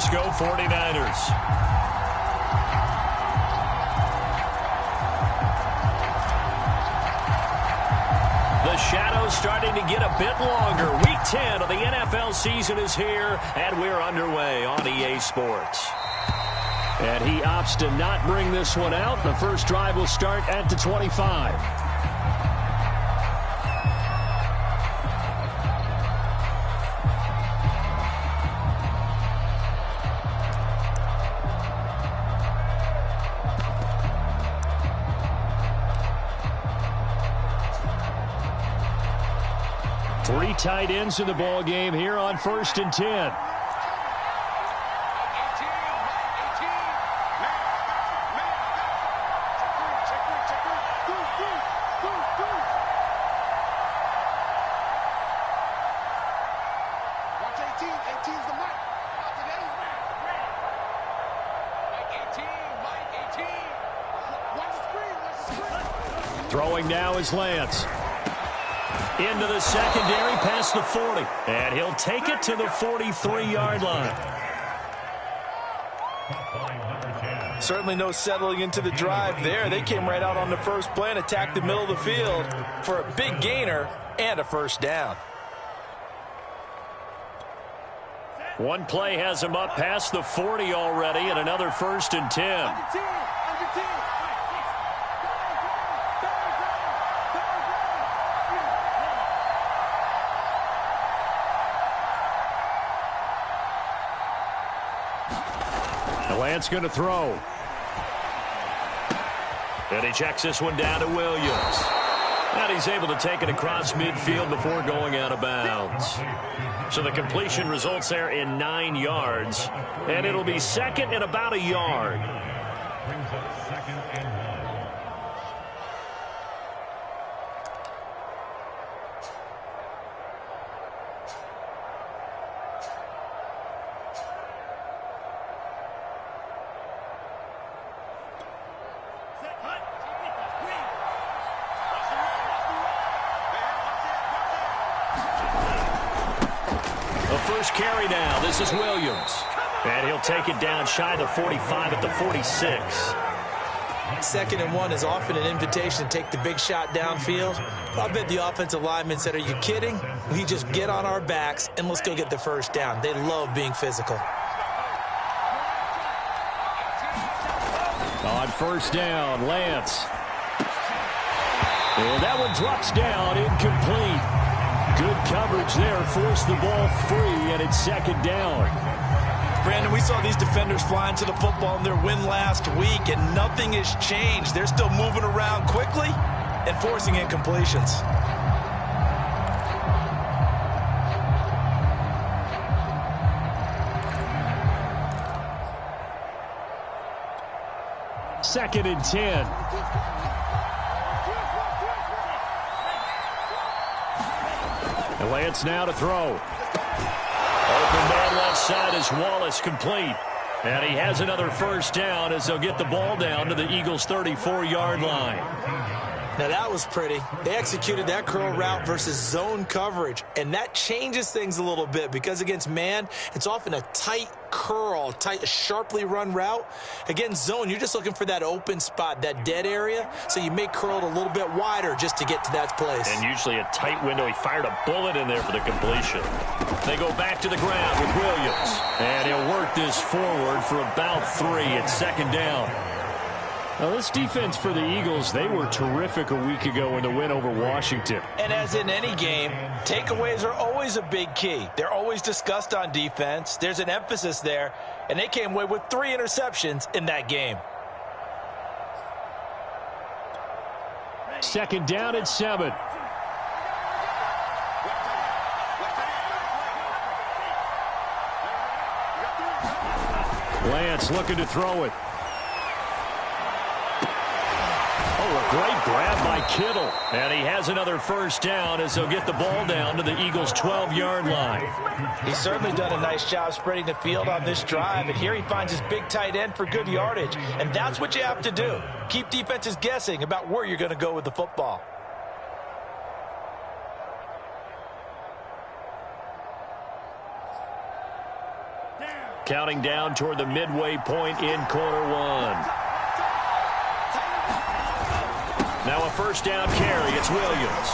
Let's go 49ers. The shadow's starting to get a bit longer. Week 10 of the NFL season is here, and we're underway on EA Sports. And he opts to not bring this one out. The first drive will start at the 25. Three tight ends in the ball game here on 1st and 10. Throwing now is Lance. Into the secondary, past the 40. And he'll take it to the 43-yard line. Certainly no settling into the drive there. They came right out on the first play and attacked the middle of the field for a big gainer and a first down. One play has him up past the 40 already, and another 1st and 10. Lance going to throw. And he checks this one down to Williams. And he's able to take it across midfield before going out of bounds. So the completion results there in 9 yards. And it'll be second and about a yard. First carry now. This is Williams. And he'll take it down shy of the 45 at the 46. 2nd and 1 is often an invitation to take the big shot downfield. I bet the offensive lineman said, are you kidding? We just get on our backs and let's go get the first down. They love being physical. On first down, Lance. And that one drops down, incomplete. Good coverage there, forced the ball free, and it's 2nd down. Brandon, we saw these defenders flying to the football in their win last week, and nothing has changed. They're still moving around quickly and forcing incompletions. Second and 10. And Lance now to throw. Open man left side is Wallace, complete. And he has another first down as they'll get the ball down to the Eagles' 34-yard line. Now that was pretty. They executed that curl route versus zone coverage, and that changes things a little bit because against man, it's often a tight curl, tight, sharply run route. Against zone, you're just looking for that open spot, that dead area, so you may curl it a little bit wider just to get to that place. And usually a tight window. He fired a bullet in there for the completion. They go back to the ground with Williams, and he'll work this forward for about 3 at 2nd down. Now, this defense for the Eagles, they were terrific a week ago in the win over Washington. And as in any game, takeaways are always a big key. They're always discussed on defense. There's an emphasis there, and they came away with 3 interceptions in that game. 2nd down and 7. Lance looking to throw it. A great grab by Kittle. And he has another first down as they'll get the ball down to the Eagles' 12-yard line. He's certainly done a nice job spreading the field on this drive. And here he finds his big tight end for good yardage. And that's what you have to do. Keep defenses guessing about where you're going to go with the football. Counting down toward the midway point in quarter one. Now a first down carry. It's Williams.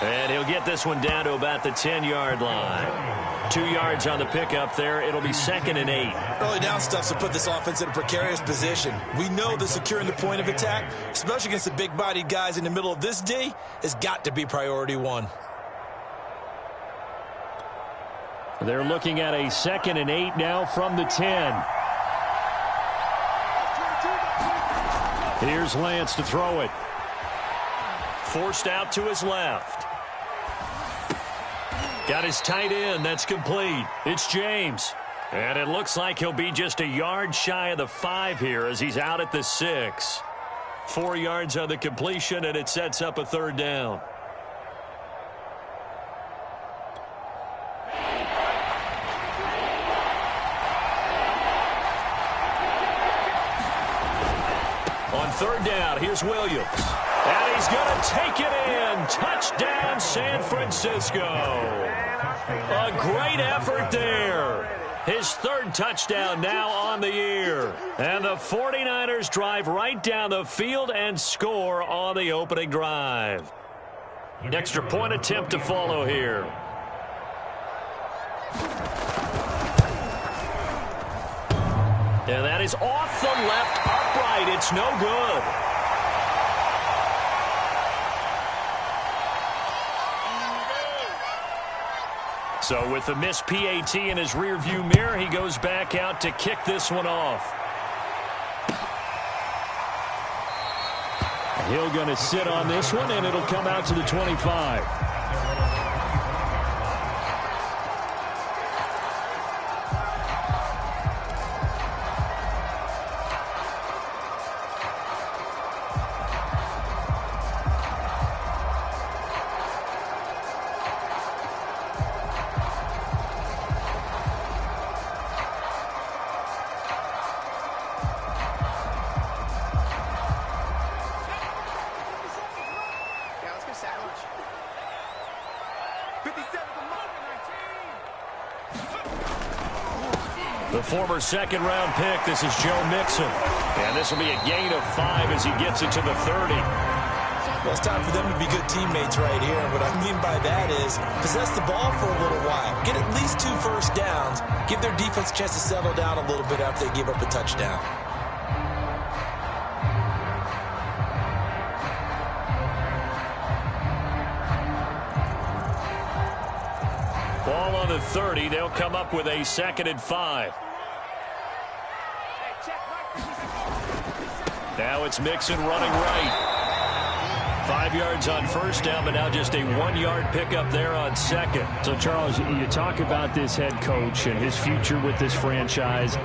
And he'll get this one down to about the 10-yard line. 2 yards on the pickup there. It'll be 2nd and 8. Early down stuff to put this offense in a precarious position. We know that securing the point of attack, especially against the big-bodied guys in the middle of this D, has got to be priority one. They're looking at a 2nd and 8 now from the 10. Here's Lance to throw it. Forced out to his left. Got his tight end. That's complete. It's James. And it looks like he'll be just a yard shy of the 5 here as he's out at the 6. 4 yards on the completion, and it sets up a 3rd down. On 3rd down, here's Williams. And he's going to take it in. Touchdown, San Francisco. A great effort there. His 3rd touchdown now on the year. And the 49ers drive right down the field and score on the opening drive. An extra point attempt to follow here. And that is off the left upright. It's no good. So with the missed PAT in his rearview mirror, he goes back out to kick this one off. He'll going to sit on this one, and it'll come out to the 25. The former 2nd-round pick, this is Joe Mixon. And this will be a gain of 5 as he gets it to the 30. Well, it's time for them to be good teammates right here. And what I mean by that is possess the ball for a little while. Get at least 2 first downs. Give their defense a chance to settle down a little bit after they give up a touchdown. Ball on the 30. They'll come up with a 2nd and 5. Now it's Mixon running right. 5 yards on first down, but now just a 1-yard pickup there on 2nd. So, Charles, you talk about this head coach and his future with this franchise.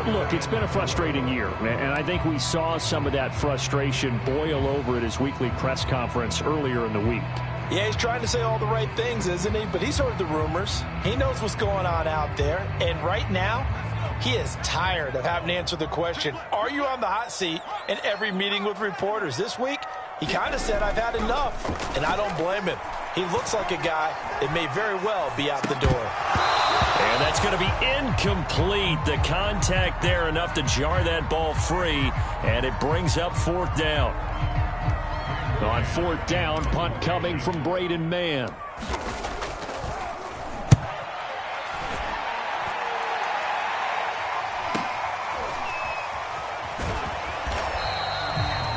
Look, it's been a frustrating year, and I think we saw some of that frustration boil over at his weekly press conference earlier in the week. Yeah, he's trying to say all the right things, isn't he? But he's heard the rumors. He knows what's going on out there. And right now, he is tired of having to answer the question, are you on the hot seat in every meeting with reporters? This week, he kind of said, I've had enough. And I don't blame him. He looks like a guy that may very well be out the door. And that's going to be incomplete. The contact there enough to jar that ball free. And it brings up 4th down. On 4th down, punt coming from Braden Mann.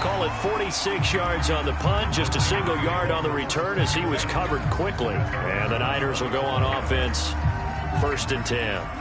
Call it 46 yards on the punt, just a single yard on the return as he was covered quickly. And the Niners will go on offense, 1st and 10.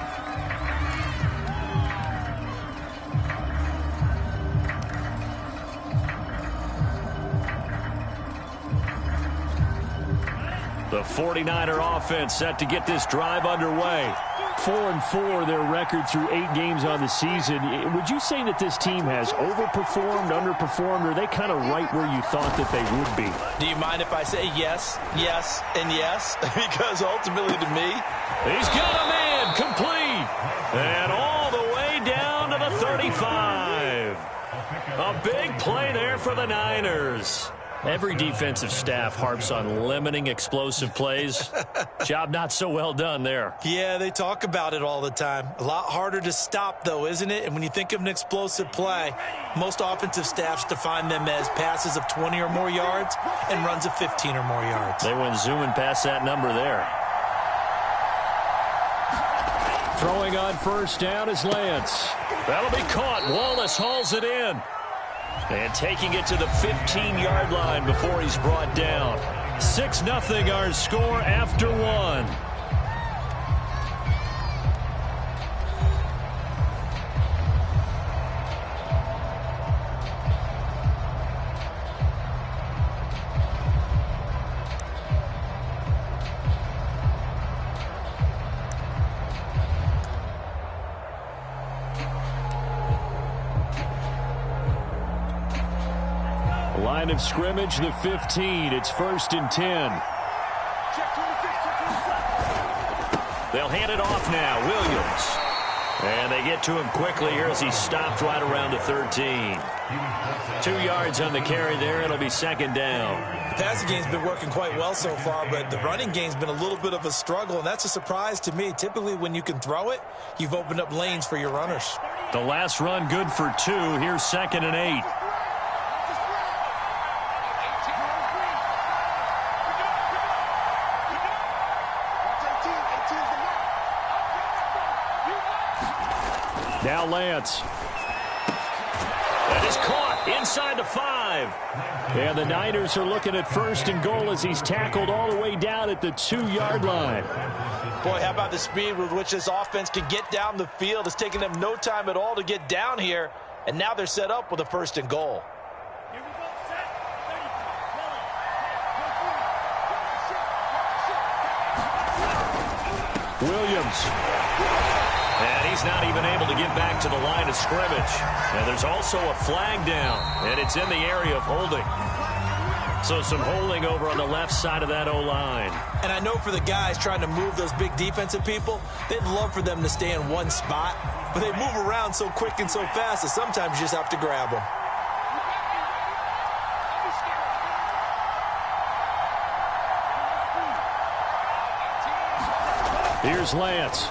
The 49er offense set to get this drive underway. 4-4 their record through 8 games on the season. Would you say that this team has overperformed, underperformed, or are they kind of right where you thought that they would be? Do you mind if I say yes, yes, and yes? Because ultimately to me, he's got a man complete. And all the way down to the 35. A big play there for the Niners. Every defensive staff harps on limiting explosive plays. Job not so well done there. Yeah, they talk about it all the time. A lot harder to stop, though, isn't it? And when you think of an explosive play, most offensive staffs define them as passes of 20 or more yards and runs of 15 or more yards. They went zooming past that number there. Throwing on first down is Lance. That'll be caught. Wallace hauls it in. And taking it to the 15-yard line before he's brought down. 6-0 our score after one. Line of scrimmage, the 15. It's 1st and 10. They'll hand it off now. Williams. And they get to him quickly here as he stopped right around the 13. 2 yards on the carry there. It'll be 2nd down. The passing game's been working quite well so far, but the running game's been a little bit of a struggle, and that's a surprise to me. Typically, when you can throw it, you've opened up lanes for your runners. The last run good for 2. Here's 2nd and 8. Now Lance. That is caught inside the 5. And the Niners are looking at 1st and goal as he's tackled all the way down at the 2-yard line. Boy, how about the speed with which this offense can get down the field? It's taken them no time at all to get down here, and now they're set up with a 1st and goal. Williams. And he's not even able to get back to the line of scrimmage. And there's also a flag down, and it's in the area of holding. So some holding over on the left side of that O-line. And I know for the guys trying to move those big defensive people, they'd love for them to stay in one spot. But they move around so quick and so fast that sometimes you just have to grab them. Here's Lance.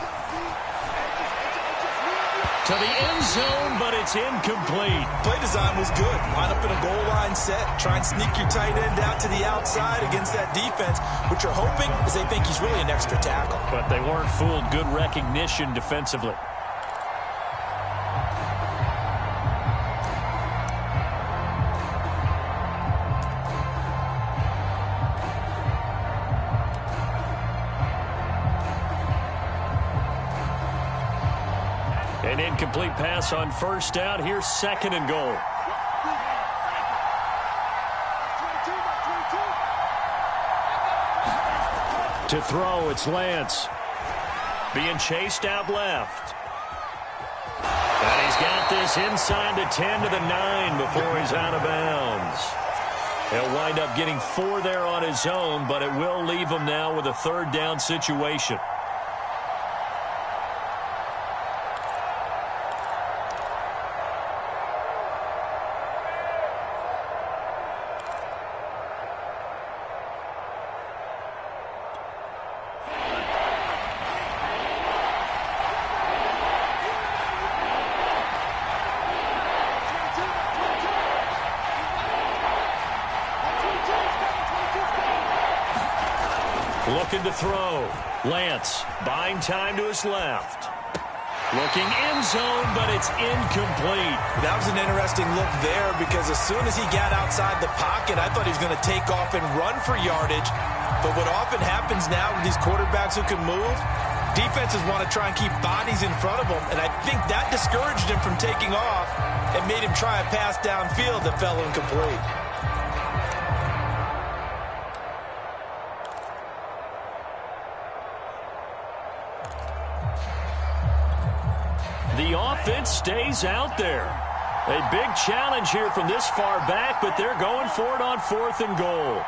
To the end zone, but it's incomplete. Play design was good. Line up in a goal line set. Try and sneak your tight end out to the outside against that defense. What you're hoping is they think he's really an extra tackle. But they weren't fooled. Good recognition defensively. An incomplete pass on first down. Here's 2nd and goal. To throw, it's Lance. Being chased out left. And he's got this inside the 10 to the 9 before he's out of bounds. He'll wind up getting 4 there on his own, but it will leave him now with a 3rd down situation. Looking to throw. Lance buying time to his left. Looking end zone, but it's incomplete. That was an interesting look there because as soon as he got outside the pocket, I thought he was going to take off and run for yardage. But what often happens now with these quarterbacks who can move, defenses want to try and keep bodies in front of them, and I think that discouraged him from taking off and made him try a pass downfield that fell incomplete. The offense stays out there. A big challenge here from this far back, but they're going for it on 4th and goal.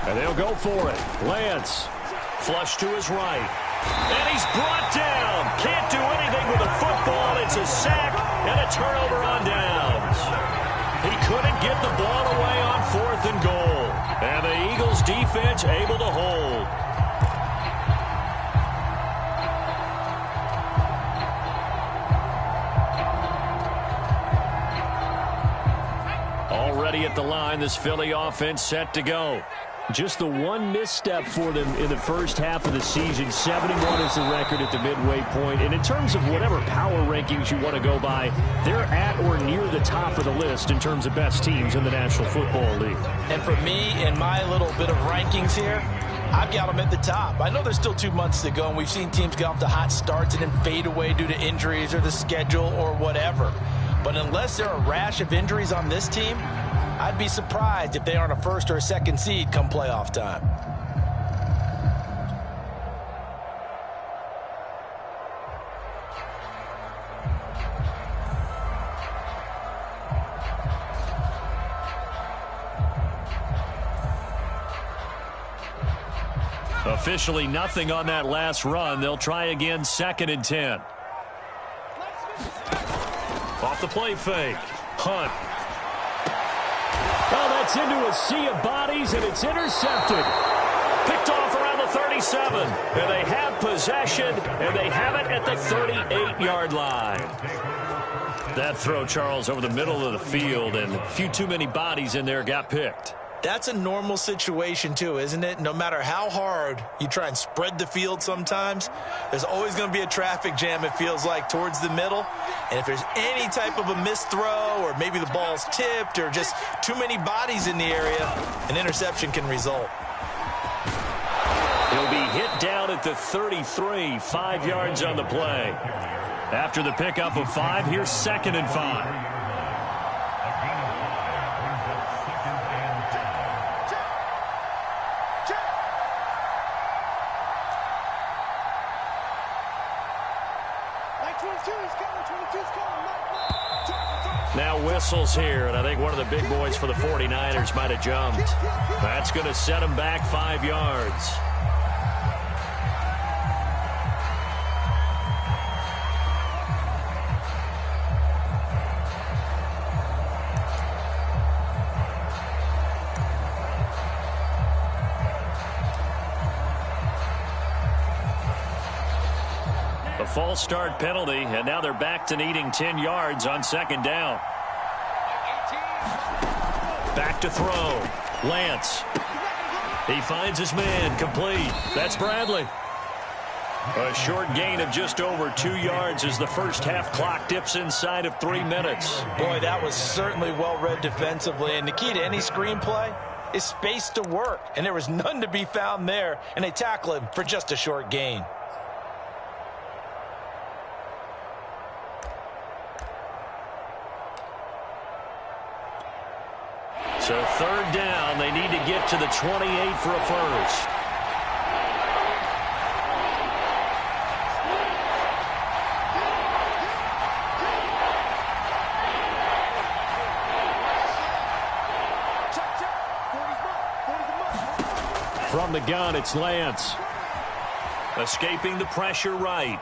And they'll go for it. Lance. Flush to his right. And he's brought down. Can't do anything with the football. It's a sack, And a turnover on downs. He couldn't get the ball away on 4th and goal. And the Eagles defense able to hold. Already at the line, this Philly offense set to go. Just the one misstep for them in the first half of the season. 71 is the record at the midway point. And in terms of whatever power rankings you want to go by, they're at or near the top of the list in terms of best teams in the National Football League. And for me, in my little bit of rankings here, I've got them at the top. I know there's still 2 months to go, and we've seen teams get off to hot starts and then fade away due to injuries or the schedule or whatever. But unless there are a rash of injuries on this team, I'd be surprised if they aren't a first or a second seed come playoff time. Officially nothing on that last run. They'll try again, 2nd and 10. Off the play fake. Hunt. Oh, that's into a sea of bodies, and it's intercepted. Picked off around the 37. And they have possession, and they have it at the 38-yard line. That throw, Charles, over the middle of the field, and a few too many bodies in there got picked. That's a normal situation, too, isn't it? No matter how hard you try and spread the field sometimes, there's always going to be a traffic jam, it feels like, towards the middle. And if there's any type of a missed throw or maybe the ball's tipped or just too many bodies in the area, an interception can result. He'll be hit down at the 33, 5 yards on the play. After the pickup of 5, here's 2nd and 5. Now whistles here, and I think one of the big boys for the 49ers might have jumped. That's going to set him back 5 yards. A false start penalty, and now they're back to needing 10 yards on 2nd down. Back to throw. Lance. He finds his man. Complete. That's Bradley. A short gain of just over 2 yards as the first half clock dips inside of 3 minutes. Boy, that was certainly well read defensively. And the key to any screenplay is space to work. And there was none to be found there. And they tackle him for just a short gain. So 3rd down, they need to get to the 28 for a first. From the gun, it's Lance. Escaping the pressure right.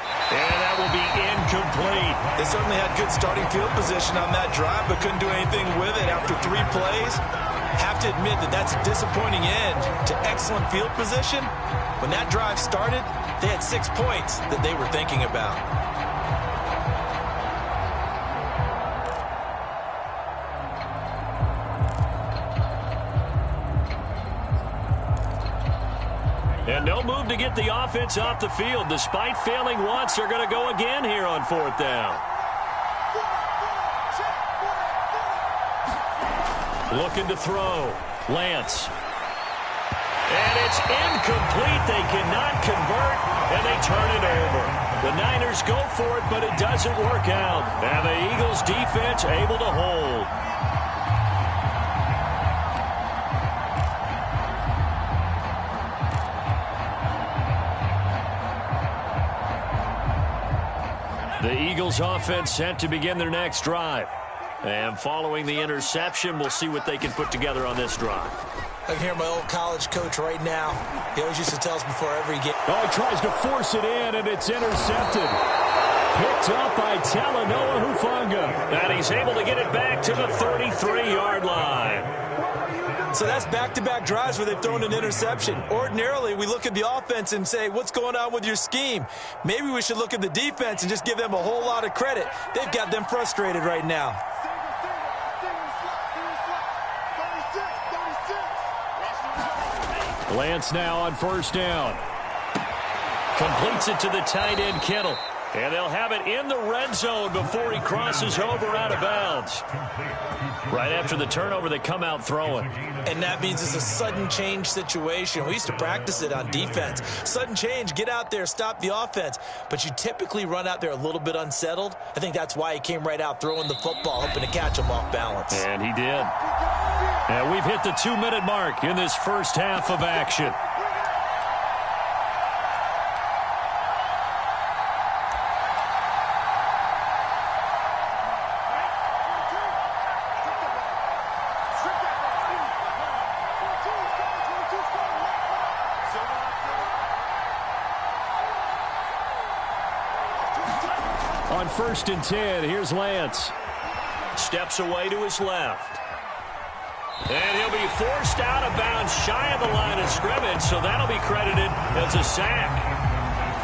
And that will be incomplete. They certainly had good starting field position on that drive, but couldn't do anything with it after 3 plays. Have to admit that that's a disappointing end to excellent field position. When that drive started, they had 6 points that they were thinking about. And no move to get the offense off the field. Despite failing once, they're going to go again here on 4th down. Looking to throw. Lance. And it's incomplete. They cannot convert, and they turn it over. The Niners go for it, but it doesn't work out. And the Eagles defense able to hold. The Eagles offense set to begin their next drive. And following the interception, we'll see what they can put together on this drive. I can hear my old college coach right now. He always used to tell us before every game. Oh, he tries to force it in, and it's intercepted. Picked up by Talanoa Hufanga. And he's able to get it back to the 33-yard line. So that's back-to-back drives where they've thrown an interception. Ordinarily, we look at the offense and say, what's going on with your scheme? Maybe we should look at the defense and just give them a whole lot of credit. They've got them frustrated right now. Lance now on first down. Completes it to the tight end, Kittle. And they'll have it in the red zone before he crosses over out of bounds. Right after the turnover, they come out throwing. And that means it's a sudden change situation. We used to practice it on defense. Sudden change, get out there, stop the offense. But you typically run out there a little bit unsettled. I think that's why he came right out throwing the football, hoping to catch him off balance. And he did. And we've hit the 2-minute mark in this first half of action. On 1st and 10, here's Lance. Steps away to his left. And he'll be forced out of bounds shy of the line of scrimmage, so that'll be credited as a sack.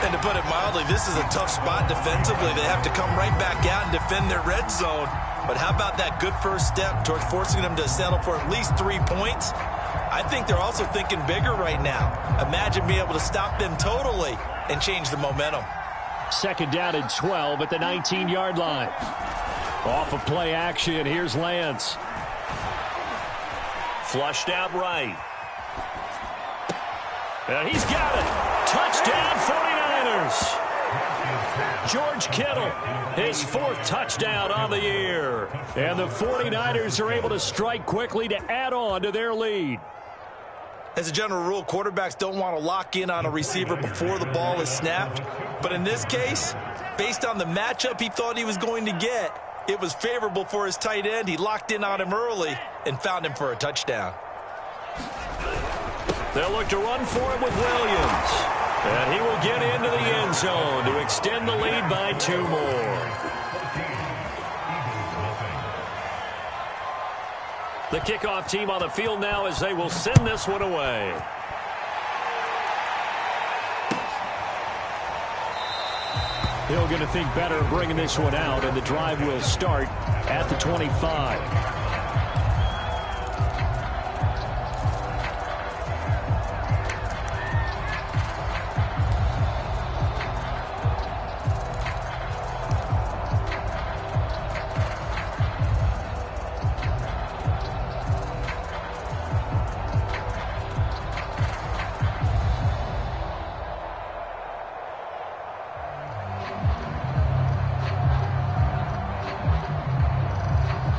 And to put it mildly, this is a tough spot defensively. They have to come right back out and defend their red zone. But how about that good first step towards forcing them to settle for at least 3 points? I think they're also thinking bigger right now. Imagine being able to stop them totally and change the momentum. 2nd down and 12 at the 19-yard line. Off of play action, here's Lance. Flushed out right. And he's got it. Touchdown 49ers. George Kittle, his 4th touchdown on the year. And the 49ers are able to strike quickly to add on to their lead. As a general rule, quarterbacks don't want to lock in on a receiver before the ball is snapped. But in this case, based on the matchup he thought he was going to get, it was favorable for his tight end. He locked in on him early and found him for a touchdown. They'll look to run for it with Williams. And he will get into the end zone to extend the lead by 2 more. The kickoff team on the field now as they will send this one away. He'll going to think better of bringing this one out, and the drive will start at the 25.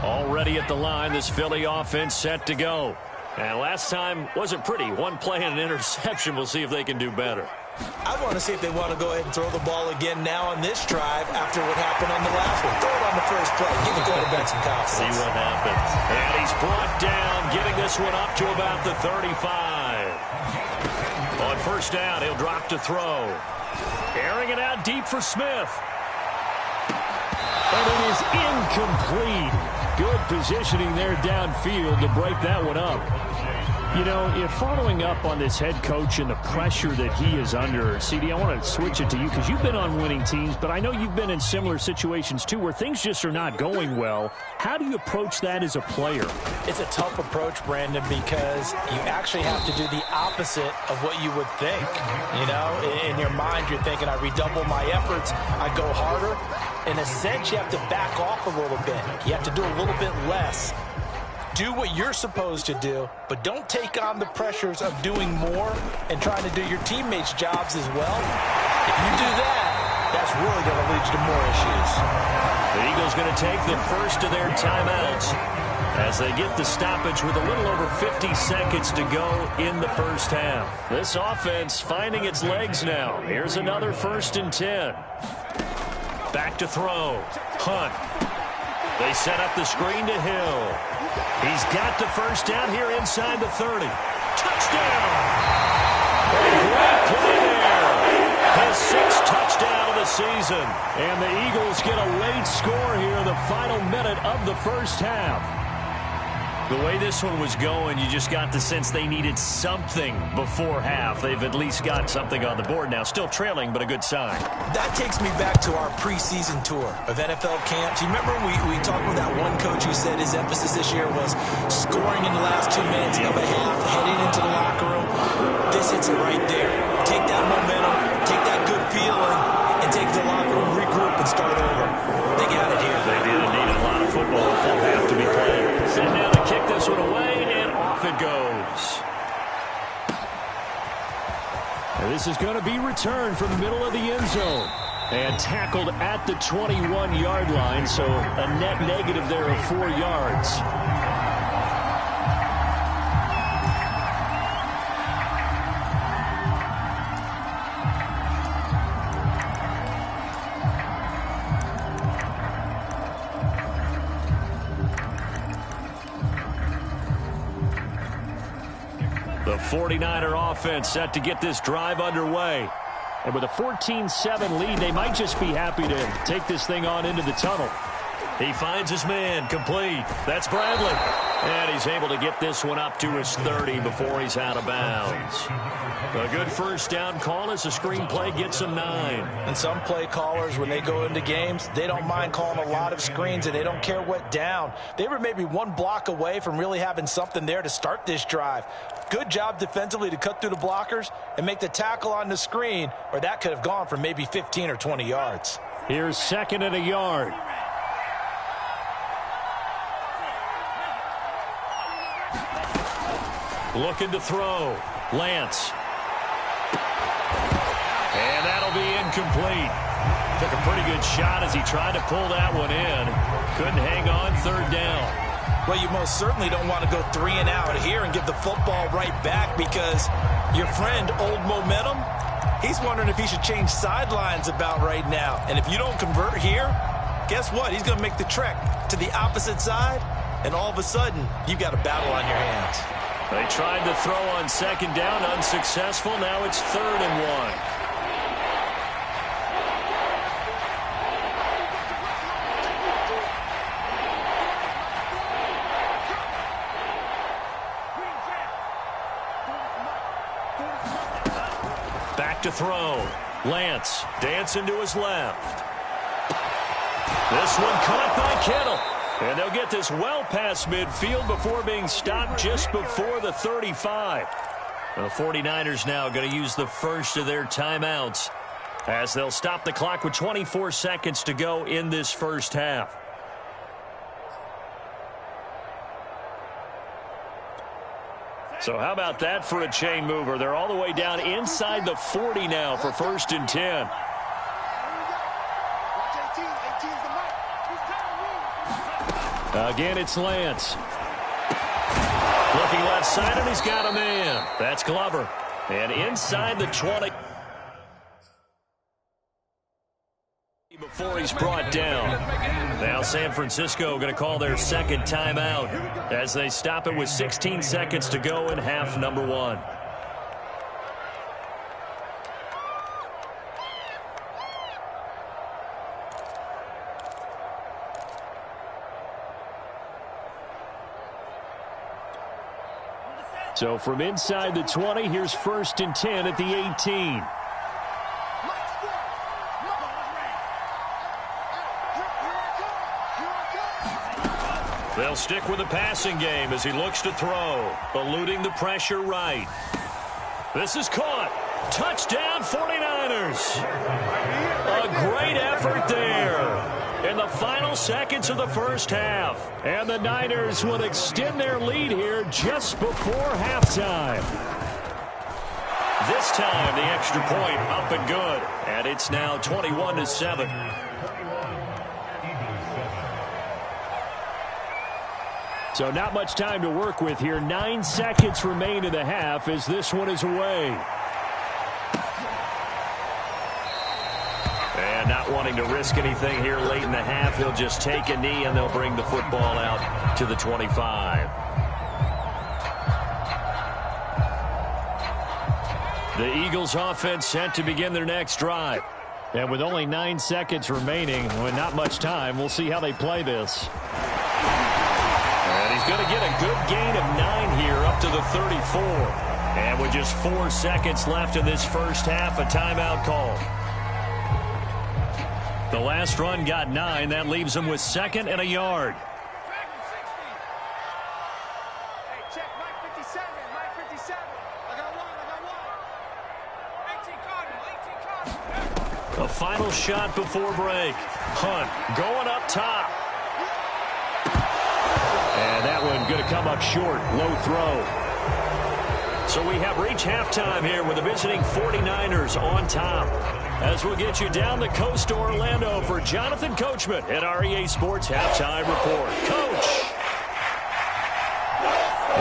Already at the line, this Philly offense set to go. And last time wasn't pretty. 1 play and an interception. We'll see if they can do better. I want to see if they want to go ahead and throw the ball again now on this drive after what happened on the last one. Throw it on the first play. Give the quarterback some confidence. See what happens. And he's brought down, getting this one up to about the 35. On first down, he'll drop to throw. Airing it out deep for Smith. And it is incomplete. Good positioning there downfield to break that one up. You know, if following up on this head coach and the pressure that he is under, CD, I want to switch it to you because you've been on winning teams, but I know you've been in similar situations too where things just are not going well. How do you approach that as a player? It's a tough approach, Brandon, because you actually have to do the opposite of what you would think. You know, in your mind, you're thinking, I redouble my efforts, I go harder. In a sense, you have to back off a little bit. You have to do a little bit less. Do what you're supposed to do, but don't take on the pressures of doing more and trying to do your teammates' jobs as well. If you do that, that's really going to lead you to more issues. The Eagles going to take the first of their timeouts as they get the stoppage with a little over 50 seconds to go in the first half. This offense finding its legs now. Here's another 1st and 10. Back to throw. Hunt. They set up the screen to Hill. He's got the first down here inside the 30. Touchdown! Great play there. his 6th touchdown of the season. And the Eagles get a late score here in the final minute of the first half. The way this one was going, you just got the sense they needed something before half. They've at least got something on the board now. Still trailing, but a good sign. That takes me back to our preseason tour of NFL camps. You remember we talked with that one coach who said his emphasis this year was scoring in the last 2 minutes of a half, heading into the locker room. This hits it right there. Take that momentum, take that good feeling, and take the locker room, regroup, and start over. They got it here. They did need a lot of football full half to be played. Sitting down to kick this one away, and off it goes. And this is going to be returned from the middle of the end zone. And tackled at the 21-yard line, so a net negative there of 4 yards. The 49er offense set to get this drive underway. And with a 14-7 lead, they might just be happy to take this thing on into the tunnel. He finds his man, complete. That's Bradley. And he's able to get this one up to his 30 before he's out of bounds. A good first down call as the screen play gets him 9. And some play callers, when they go into games, they don't mind calling a lot of screens, and they don't care what down. They were maybe one block away from really having something there to start this drive. Good job defensively to cut through the blockers and make the tackle on the screen, or that could have gone for maybe 15 or 20 yards. Here's 2nd and a yard. Looking to throw. Lance. And that'll be incomplete. Took a pretty good shot as he tried to pull that one in. Couldn't hang on, 3rd down. Well, you most certainly don't want to go 3 and out here and give the football right back, because your friend, Old Momentum, he's wondering if he should change sidelines about right now. And if you don't convert here, guess what? He's going to make the trek to the opposite side, and all of a sudden, you've got a battle on your hands. They tried to throw on 2nd down, unsuccessful. Now it's 3rd and 1. Back to throw. Lance dancing to his left. This one caught by Kittle. And they'll get this well past midfield before being stopped just before the 35. The 49ers now going to use the first of their timeouts as they'll stop the clock with 24 seconds to go in this first half. So how about that for a chain mover? They're all the way down inside the 40 now for 1st and 10. Again, it's Lance. Looking left side, and he's got a man. That's Glover. And inside the 20. Before he's brought down. Now San Francisco going to call their 2nd timeout as they stop it with 16 seconds to go in half number 1. So from inside the 20, here's 1st and 10 at the 18. They'll stick with the passing game as he looks to throw, eluding the pressure right. This is caught. Touchdown 49ers. A great effort there in the final seconds of the first half. And the Niners will extend their lead here just before halftime. This time the extra point up and good. And it's now 21-7. So not much time to work with here. 9 seconds remain in the half as this one is away. And not wanting to risk anything here late in the half, he'll just take a knee and they'll bring the football out to the 25. The Eagles offense set to begin their next drive. And with only 9 seconds remaining, with not much time, we'll see how they play this. And he's going to get a good gain of 9 here up to the 34. And with just 4 seconds left in this first half, a timeout call. The last run got 9. That leaves him with 2nd and a yard. A final shot before break. Hunt going up top. And that one going to come up short. Low throw. So we have reached halftime here with the visiting 49ers on top. As we'll get you down the coast to Orlando for Jonathan Coachman at our EA Sports Halftime Report. Coach!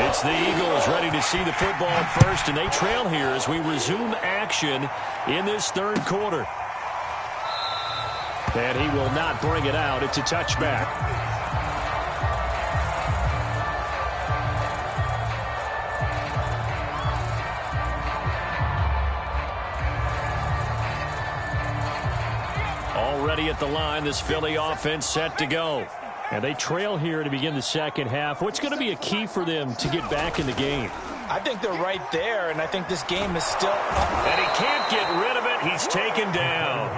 It's the Eagles ready to see the football first, and they trail here as we resume action in this third quarter. And he will not bring it out. It's a touchback. Already at the line, this Philly offense set to go. And they trail here to begin the second half. What's going to be a key for them to get back in the game? I think they're right there, and I think this game is still up. And he can't get rid of it. He's taken down.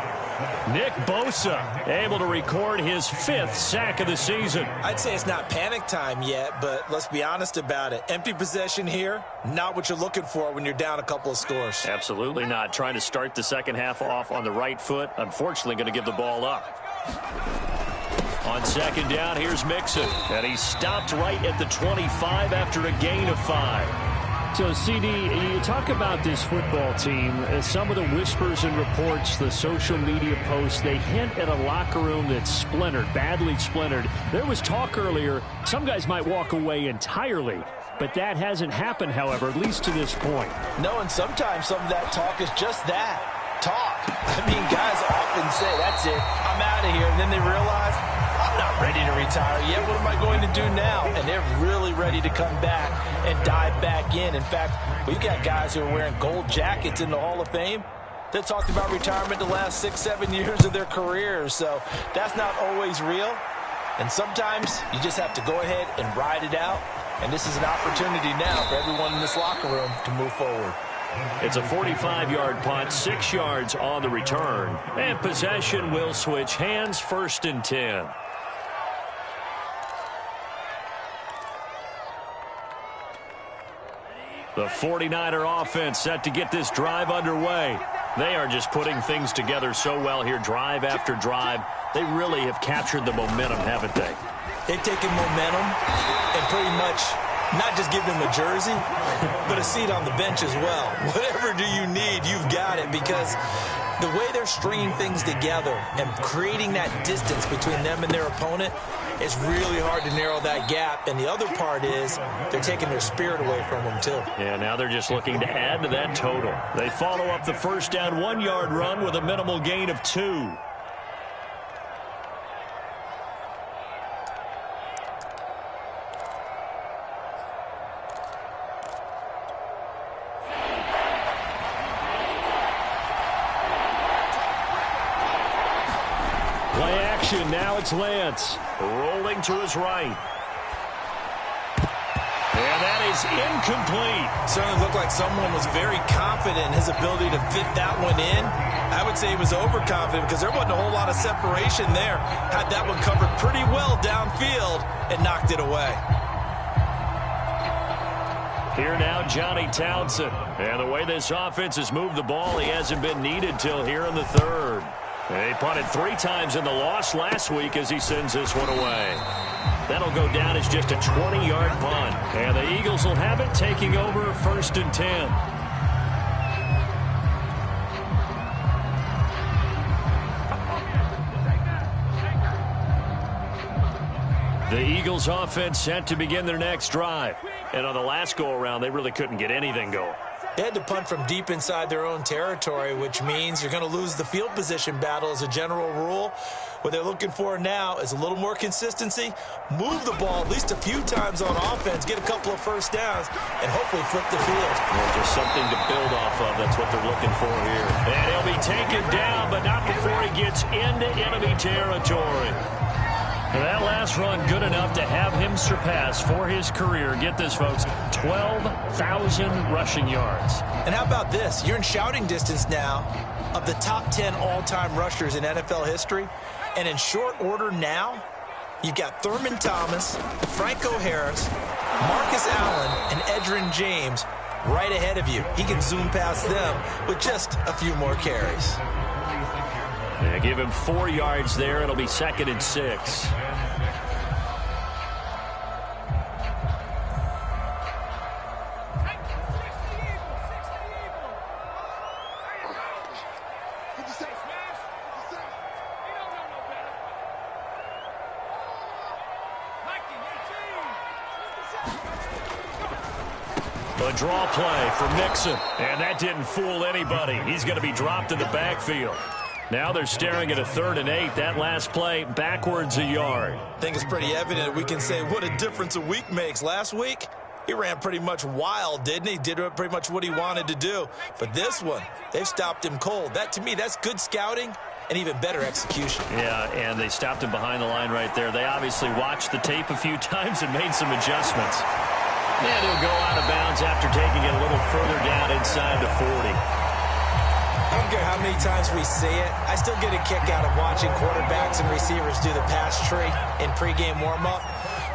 Nick Bosa able to record his 5th sack of the season. I'd say it's not panic time yet, but let's be honest about it. Empty possession here, not what you're looking for when you're down a couple of scores. Absolutely not. Trying to start the second half off on the right foot. Unfortunately, going to give the ball up. On second down, here's Mixon. And he stopped right at the 25 after a gain of 5. So, CD, you talk about this football team. Some of the whispers and reports, the social media posts, they hint at a locker room that's splintered, badly splintered. There was talk earlier, some guys might walk away entirely. But that hasn't happened, however, at least to this point. No, and sometimes some of that talk is just that, talk. I mean, guys often say, that's it, I'm out of here. And then they realize, I'm not ready to retire yet. What am I going to do now? And they're really ready to come back and dive back in. In fact, we've got guys who are wearing gold jackets in the Hall of Fame that talked about retirement the last 6-7 years of their careers. So that's not always real. And sometimes you just have to go ahead and ride it out. And this is an opportunity now for everyone in this locker room to move forward. It's a 45-yard punt, 6 yards on the return. And possession will switch hands, 1st and 10. The 49er offense set to get this drive underway. They are just putting things together so well here, drive after drive. They really have captured the momentum, haven't they? They've taken momentum and pretty much not just give them a jersey, but a seat on the bench as well. Whatever do you need, you've got it, because the way they're stringing things together and creating that distance between them and their opponent, it's really hard to narrow that gap. And the other part is they're taking their spirit away from them, too. Yeah, now they're just looking to add to that total. They follow up the first down 1-yard run with a minimal gain of 2. Now it's Lance. Rolling to his right. And that is incomplete. Certainly looked like someone was very confident in his ability to fit that one in. I would say he was overconfident because there wasn't a whole lot of separation there. Had that one covered pretty well downfield and knocked it away. Here now, Johnny Townsend. And the way this offense has moved the ball, he hasn't been needed till here in the third. They punted 3 times in the loss last week as he sends this one away. That'll go down as just a 20-yard punt. And the Eagles will have it, taking over 1st and 10. The Eagles offense set to begin their next drive. And on the last go-around, they really couldn't get anything going. They had to punt from deep inside their own territory, which means you're going to lose the field position battle as a general rule. What they're looking for now is a little more consistency, move the ball at least a few times on offense, get a couple of first downs, and hopefully flip the field. Yeah, just something to build off of. That's what they're looking for here. And he'll be taken down, but not before he gets into enemy territory. That last run good enough to have him surpass for his career. Get this, folks, 12,000 rushing yards. And how about this? You're in shouting distance now of the top 10 all-time rushers in NFL history. And in short order now, you've got Thurman Thomas, Franco Harris, Marcus Allen, and Edgerrin James right ahead of you. He can zoom past them with just a few more carries. Yeah, give him 4 yards there. It'll be 2nd and 6. A draw play for Mixon, and that didn't fool anybody. He's going to be dropped in the backfield. Now they're staring at a 3rd and 8. That last play, backwards a yard. I think it's pretty evident. We can say what a difference a week makes. Last week, he ran pretty much wild, didn't he? Did pretty much what he wanted to do. But this one, they've stopped him cold. That, to me, that's good scouting and even better execution. Yeah, and they stopped him behind the line right there. They obviously watched the tape a few times and made some adjustments. And he'll go out of bounds after taking it a little further down inside the 40. I don't care how many times we see it. I still get a kick out of watching quarterbacks and receivers do the pass tree in pregame warm-up.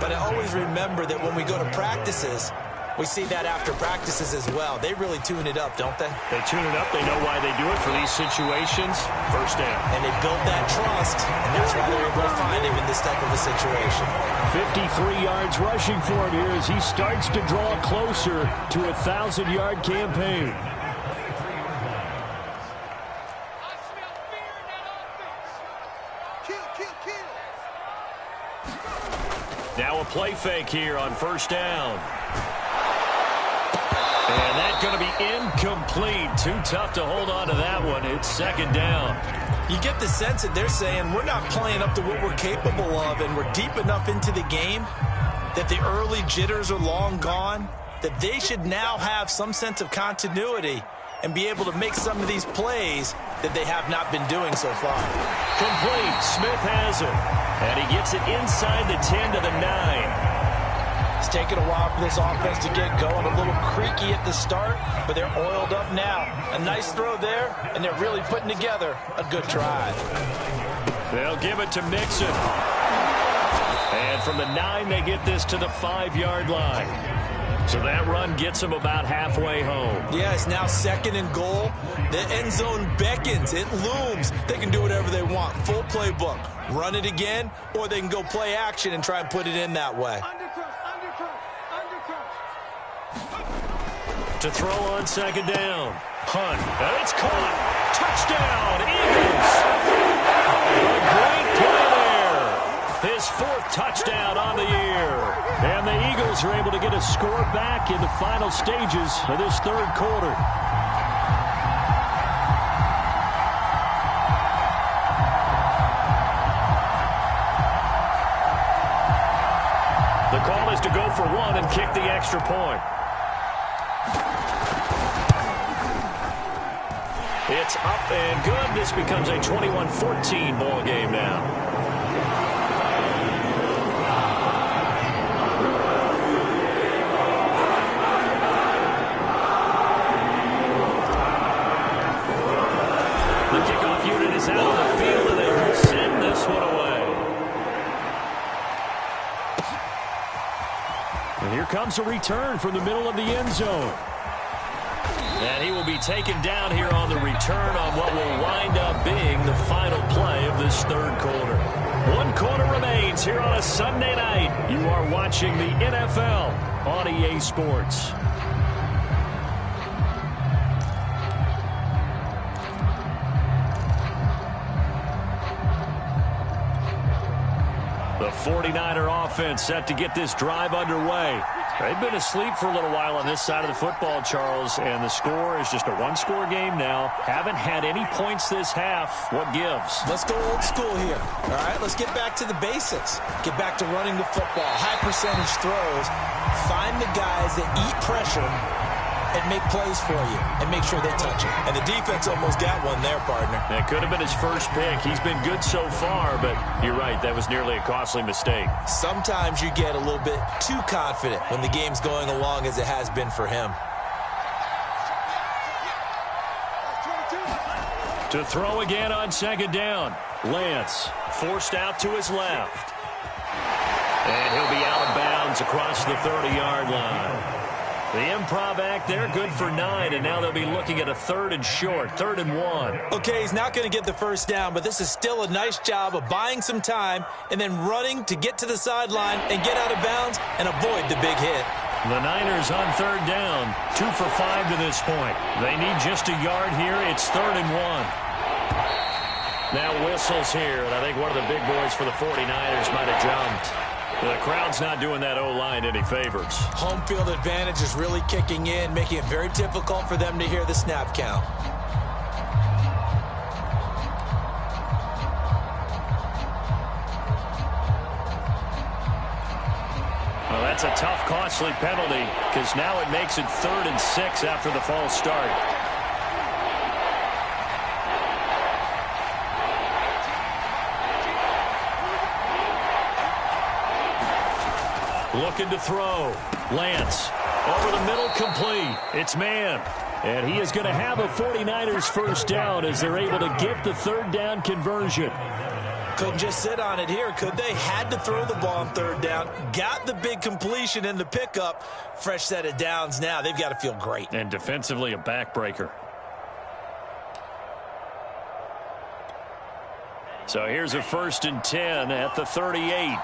But I always remember that when we go to practices, we see that after practices as well. They really tune it up, don't they? They tune it up. They know why they do it for these situations. First down. And they build that trust, and that's why they're able to find him in this type of a situation. 53 yards rushing for him here as he starts to draw closer to a 1,000-yard campaign. Now a play fake here on first down. And that's going to be incomplete. Too tough to hold on to that one. It's 2nd down. You get the sense that they're saying we're not playing up to what we're capable of, and we're deep enough into the game that the early jitters are long gone, that they should now have some sense of continuity and be able to make some of these plays that they have not been doing so far. Complete. Smith has it. And he gets it inside the 10 to the 9. It's taken a while for this offense to get going. A little creaky at the start, but they're oiled up now. A nice throw there, and they're really putting together a good drive. They'll give it to Mixon. And from the 9, they get this to the 5-yard line. So that run gets them about halfway home. Yeah, it's now 2nd and goal. The end zone beckons. It looms. They can do whatever they want. Full playbook. Run it again, or they can go play action and try and put it in that way. To throw on 2nd down. Hunt. And it's caught. Touchdown, Eagles. A great play there. His 4th touchdown on the year. And the Eagles are able to get a score back in the final stages of this 3rd quarter. The call is to go for 1 and kick the extra point. It's up and good. This becomes a 21-14 ball game now. The kickoff unit is out on the field, and they will send this one away. And here comes a return from the middle of the end zone. And he will be taken down here on the return on what will wind up being the final play of this 3rd quarter. 1 quarter remains here on a Sunday night. You are watching the NFL on EA Sports. The 49er offense set to get this drive underway. They've been asleep for a little while on this side of the football, Charles, and the score is just a one-score game now. Haven't had any points this half. What gives? Let's go old school here. All right, let's get back to the basics. Get back to running the football, high percentage throws. Find the guys that eat pressure and make plays for you and make sure they touch it. And the defense almost got one there, partner. That could have been his first pick. He's been good so far, but you're right, that was nearly a costly mistake. Sometimes you get a little bit too confident when the game's going along as it has been for him. To throw again on second down. Lance forced out to his left. And he'll be out of bounds across the 30-yard line. The improv act there, good for 9, and now they'll be looking at a 3rd and short, 3rd and 1. Okay, he's not going to get the first down, but this is still a nice job of buying some time and then running to get to the sideline and get out of bounds and avoid the big hit. The Niners on 3rd down, 2 for 5 to this point. They need just a yard here. It's 3rd and 1. Now whistles here, and I think one of the big boys for the 49ers might have jumped. The crowd's not doing that O-line any favors. Home field advantage is really kicking in, making it very difficult for them to hear the snap count. Well, that's a tough, costly penalty because now it makes it 3rd and 6 after the false start. Looking to throw. Lance over the middle, complete. It's man. And he is going to have a 49ers first down as they're able to get the 3rd down conversion. Couldn't just sit on it here, could they? Had to throw the ball on 3rd down. Got the big completion in the pickup. Fresh set of downs now. They've got to feel great. And defensively a backbreaker. So here's a 1st and 10 at the 38.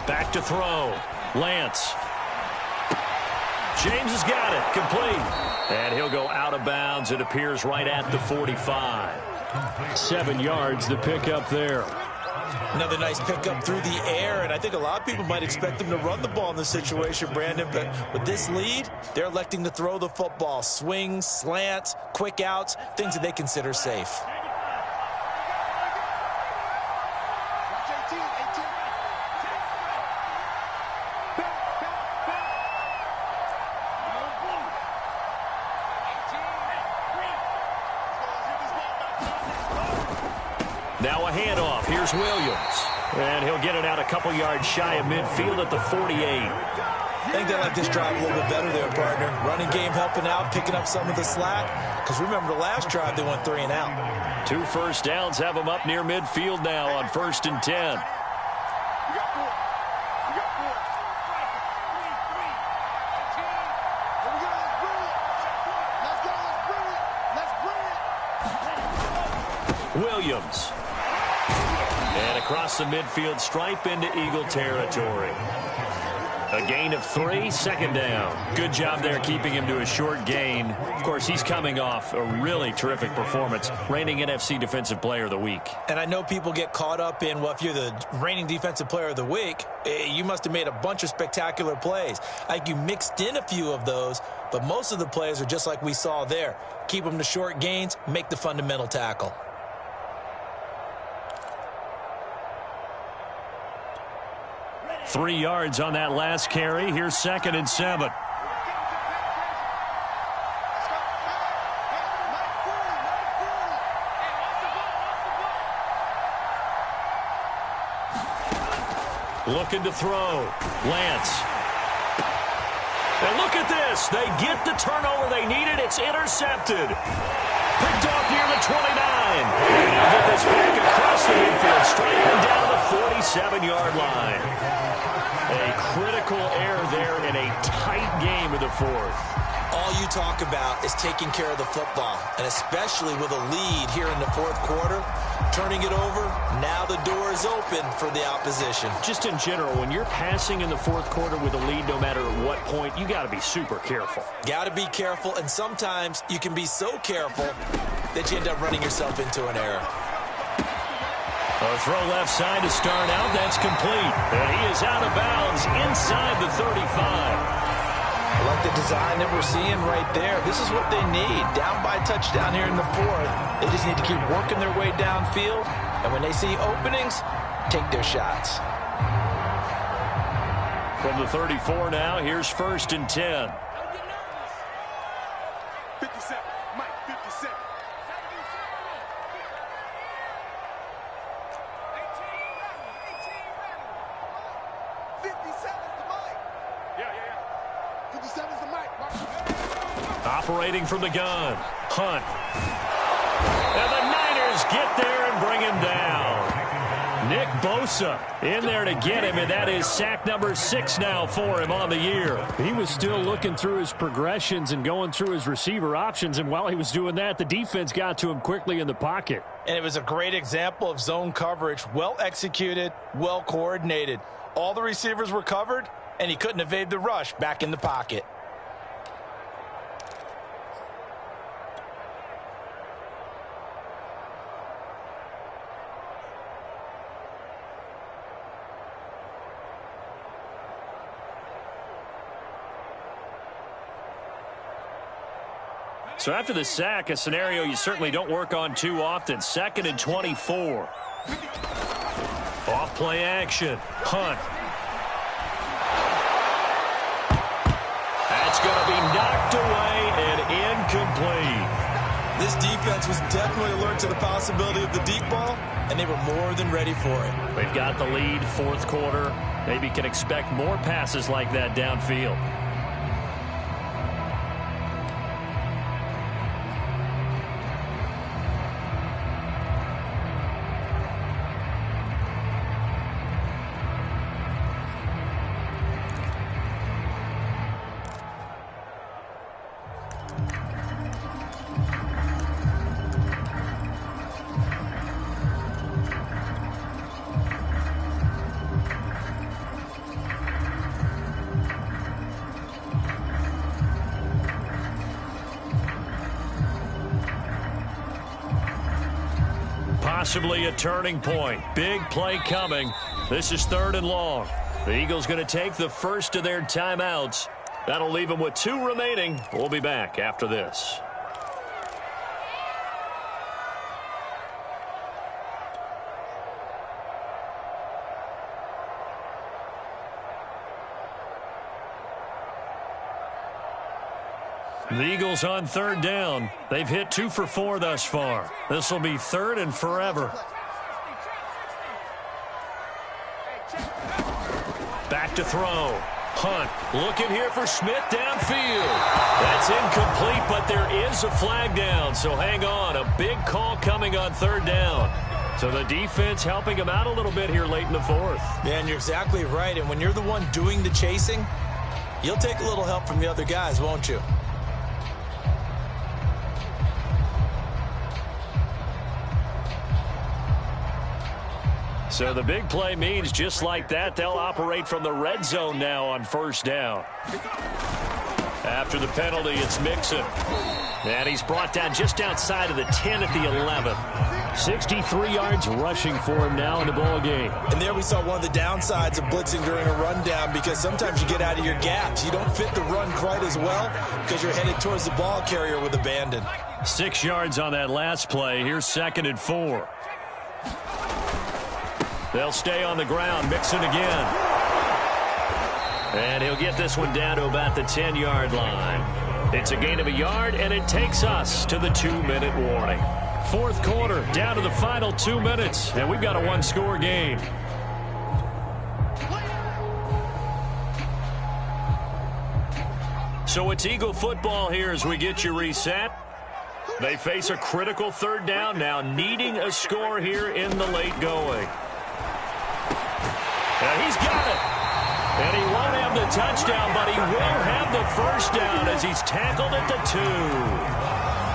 Back to throw. Lance. James has got it. Complete. And he'll go out of bounds. It appears right at the 45. 7 yards, the pickup there. Another nice pickup through the air, and I think a lot of people might expect them to run the ball in this situation, Brandon, but with this lead, they're electing to throw the football. Swings, slants, quick outs, things that they consider safe. Now a handoff. Here's Williams. And he'll get it out a couple yards shy of midfield at the 48. I think they like this drive a little bit better there, partner. Running game helping out, picking up some of the slack. Because remember the last drive, they went 3 and out. 2 first downs have them up near midfield now on 1st and 10. Williams. And across the midfield stripe into Eagle territory. A gain of 3, 2nd down. Good job there keeping him to a short gain. Of course, he's coming off a really terrific performance, reigning NFC Defensive Player of the Week. And I know people get caught up in, well, if you're the reigning Defensive Player of the Week, you must have made a bunch of spectacular plays. Like you mixed in a few of those, but most of the plays are just like we saw there. Keep them to short gains, make the fundamental tackle. Three yards on that last carry. Here's 2nd and 7. Looking to throw. Lance. And look at this. They get the turnover they needed. It's intercepted. Picked off near the 29. And they'll get this back across the midfield, striking down the 47-yard line. A critical error there in a tight game of the 4th. All you talk about is taking care of the football, and especially with a lead here in the 4th quarter, turning it over, now the door is open for the opposition. Just in general, when you're passing in the 4th quarter with a lead, no matter at what point, you got to be super careful. Got to be careful, and sometimes you can be so careful that you end up running yourself into an error. A throw left side to start out. That's complete. And he is out of bounds inside the 35. I like the design that we're seeing right there. This is what they need. Down by a touchdown here in the fourth. They just need to keep working their way downfield. And when they see openings, take their shots. From the 34 now, here's 1st and 10. 57, Mike, 57. 57's the Mike. Yeah. 57's the Mike. Operating from the gun. Hunt. And the Niners get there and bring him down. Nick Bosa in there to get him, and that is sack number 6 now for him on the year. He was still looking through his progressions and going through his receiver options, and while he was doing that, the defense got to him quickly in the pocket. And it was a great example of zone coverage. Well executed, well coordinated. All the receivers were covered, and he couldn't evade the rush back in the pocket. So after the sack, a scenario you certainly don't work on too often. 2nd and 24. Off play action. Hunt. That's going to be knocked away and incomplete. This defense was definitely alert to the possibility of the deep ball, and they were more than ready for it. They've got the lead, 4th quarter. Maybe can expect more passes like that downfield. Possibly a turning point. Big play coming. This is 3rd and long. The Eagles going to take the first of their timeouts. That'll leave them with 2 remaining. We'll be back after this. The Eagles on 3rd down. They've hit 2 for 4 thus far. This will be 3rd and forever. Back to throw. Hunt looking here for Smith downfield. That's incomplete, but there is a flag down, so hang on. A big call coming on 3rd down. So the defense helping him out a little bit here late in the 4th. Yeah, and you're exactly right. And when you're the one doing the chasing, you'll take a little help from the other guys, won't you? So the big play means just like that, they'll operate from the red zone now on 1st down. After the penalty, it's Mixon. And he's brought down just outside of the 10 at the 11. 63 yards rushing for him now in the ball game. And there we saw one of the downsides of blitzing during a rundown, because sometimes you get out of your gaps. You don't fit the run quite as well because you're headed towards the ball carrier with abandon. 6 yards on that last play. Here's 2nd and 4. They'll stay on the ground. Mixon again. And he'll get this one down to about the 10-yard line. It's a gain of a yard, and it takes us to the 2-minute warning. 4th quarter, down to the final 2 minutes, and we've got a 1-score game. So it's Eagle football here as we get you reset. They face a critical 3rd down now, needing a score here in the late going. And he's got it. And he won't have the touchdown, but he will have the 1st down as he's tackled at the 2.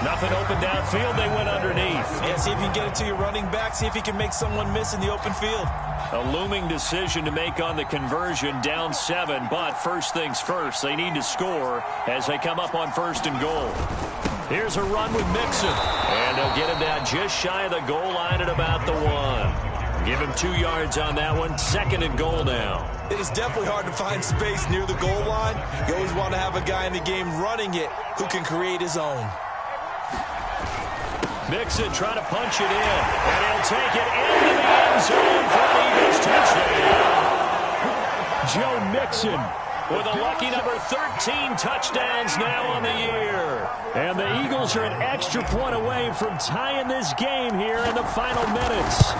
Nothing open downfield. They went underneath. Yeah, see if you can get it to your running back. See if you can make someone miss in the open field. A looming decision to make on the conversion, down 7. But first things first, they need to score as they come up on 1st and goal. Here's a run with Mixon. And they'll get him down just shy of the goal line at about the 1. Give him 2 yards on that one. 2nd and goal now. It is definitely hard to find space near the goal line. You always want to have a guy in the game running it who can create his own. Mixon trying to punch it in. And he'll take it into the end zone for the Eagles touchdown. Joe Mixon with a lucky number 13 touchdowns now on the year. And the Eagles are an extra point away from tying this game here in the final minutes.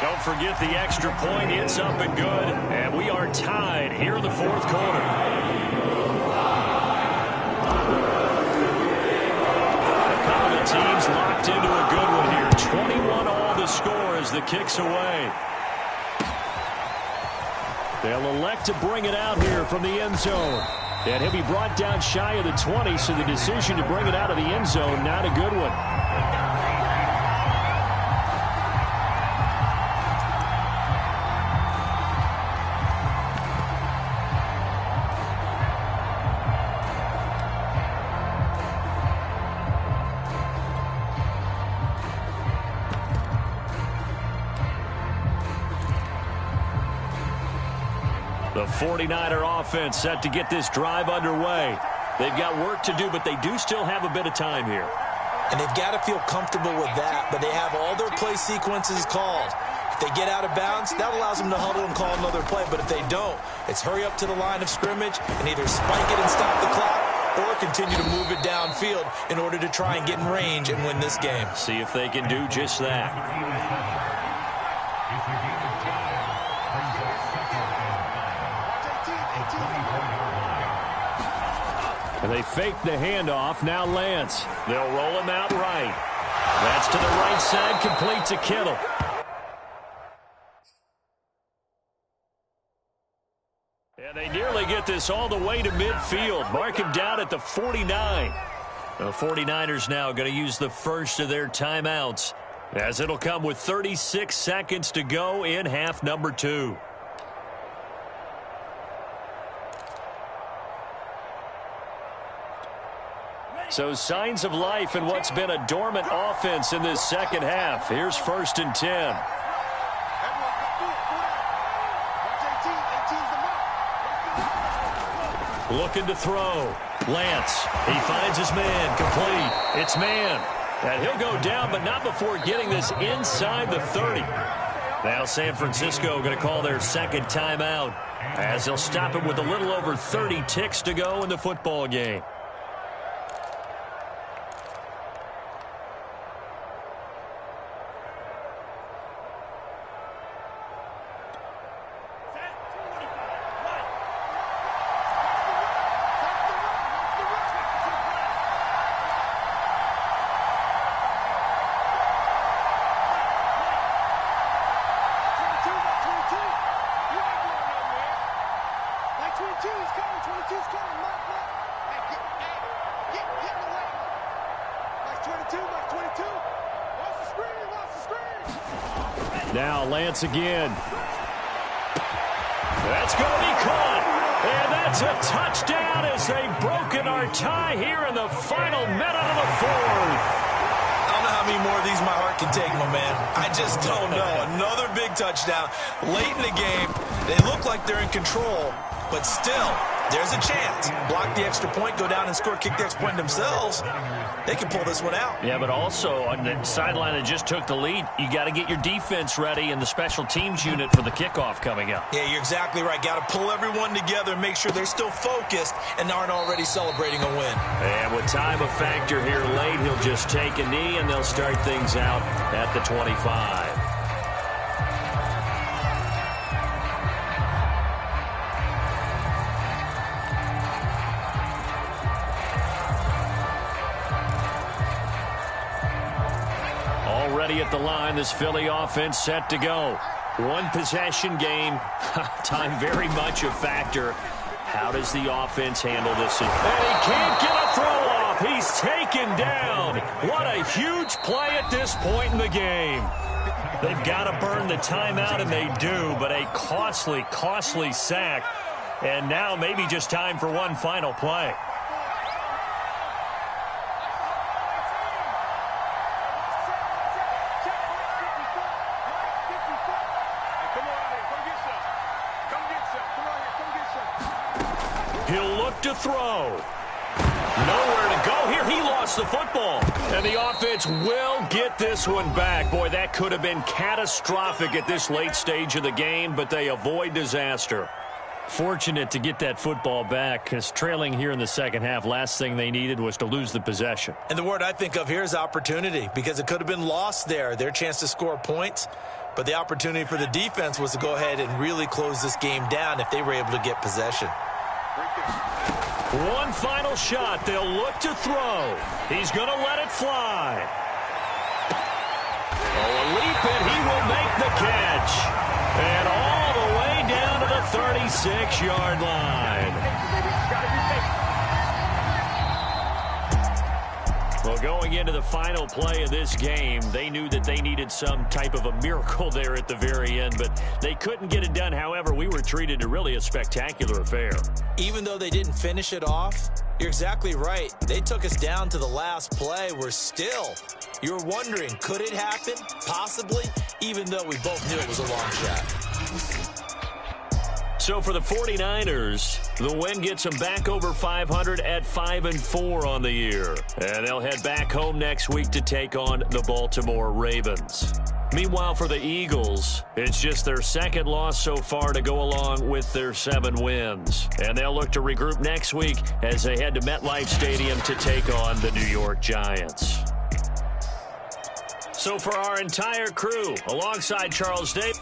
Don't forget the extra point. It's up and good. And we are tied here in the 4th quarter. A couple of teams locked into a good one here. 21 all the score as the kick's away. They'll elect to bring it out here from the end zone. And he'll be brought down shy of the 20, so the decision to bring it out of the end zone, not a good one. The 49er offense set to get this drive underway. They've got work to do, but they do still have a bit of time here. And they've got to feel comfortable with that, but they have all their play sequences called. If they get out of bounds, that allows them to huddle and call another play, but if they don't, it's hurry up to the line of scrimmage and either spike it and stop the clock or continue to move it downfield in order to try and get in range and win this game. See if they can do just that. And they fake the handoff. Now Lance. They'll roll him out right. That's to the right side, complete to Kittle. And they nearly get this all the way to midfield. Mark him down at the 49. The 49ers now going to use the first of their timeouts, as it'll come with 36 seconds to go in half number 2. So signs of life in what's been a dormant offense in this second half. Here's 1st and 10. Looking to throw. Lance. He finds his man. Complete. It's man. And he'll go down, but not before getting this inside the 30. Now San Francisco going to call their second timeout, as they'll stop it with a little over 30 ticks to go in the football game. Now Lance again. That's going to be caught. And that's a touchdown as they've broken our tie here in the final minute of the 4th. I don't know how many more of these my heart can take, my man. I just don't know. Another big touchdown late in the game. They look like they're in control, but still, there's a chance. Block the extra point, go down and score, kick the extra point themselves. They can pull this one out. Yeah, but also on the sideline that just took the lead, you got to get your defense ready and the special teams unit for the kickoff coming up. Yeah, you're exactly right. Got to pull everyone together and make sure they're still focused and aren't already celebrating a win. And with time a factor here late, he'll just take a knee and they'll start things out at the 25. At the line, this Philly offense set to go. One possession game. Time very much a factor. How does the offense handle this? And he can't get a throw off. He's taken down. What a huge play at this point in the game. They've got to burn the timeout, and they do, but a costly, costly sack. And now maybe just time for one final play. look to throw. Nowhere to go here. He lost the football. And the offense will get this one back. Boy, that could have been catastrophic at this late stage of the game, but they avoid disaster. Fortunate to get that football back, because trailing here in the second half, last thing they needed was to lose the possession. And the word I think of here is opportunity, because it could have been lost there, their chance to score points. But the opportunity for the defense was to go ahead and really close this game down if they were able to get possession. One final shot. They'll look to throw. He's going to let it fly. Oh, a leap, and he will make the catch. And all the way down to the 36-yard line. Well, going into the final play of this game, they knew that they needed some type of a miracle there at the very end, but they couldn't get it done. However, we were treated to really a spectacular affair. Even though they didn't finish it off, you're exactly right. They took us down to the last play. We're still, you're wondering, could it happen? Possibly, even though we both knew it was a long shot. So for the 49ers, the win gets them back over 500 at 5-4 on the year. And they'll head back home next week to take on the Baltimore Ravens. Meanwhile, for the Eagles, it's just their second loss so far to go along with their 7 wins. And they'll look to regroup next week as they head to MetLife Stadium to take on the New York Giants. So for our entire crew, alongside Charles Davis.